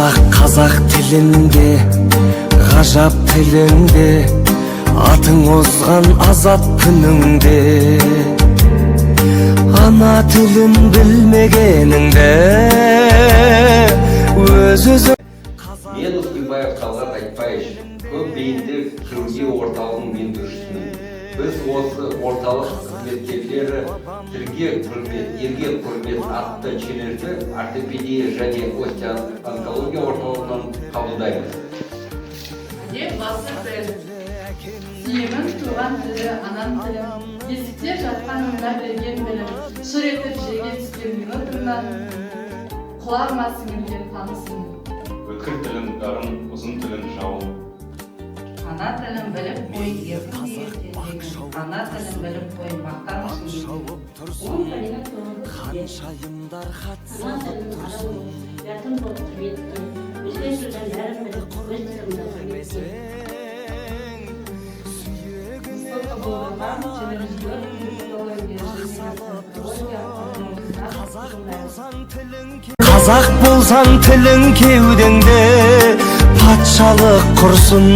Қазақ тілінде, ғажап тілінде, атың озған азат күніңде. Ана тілін білмегеніңде өз-өзің. Мен Успенбаев Талғат Айтбаев, көп бейінді хирургия орталығының меңгерушісімін. Біз осы орталық қызметкерлері тілге құрмет, ерге құрмет атты челленджді ортопедия және остеоонкология орталығынан қабылдаймыз. Басы тіл. Сүйемін туған тілі, анам тілім. Есікте жатқан мына білген білім. Шыр етіп жерге түскен минутымнан құлағыма сіңірген танысым. Өткір тілін дарын, ұзын тілін жауын. Ана тілін біліп қой, еркін деген. Ана тілін біліп қой, мақтанышын деген. Он пәлені тоғырды сізде. Ана тілін арауы, ұятын болып түбетті. Өзге сөзден бәрін біліп, өз тілімді құрметті. Мұстапа болғанға челлендждер Қазақ болсаң тілің кеудеңде, патшалық құрсын.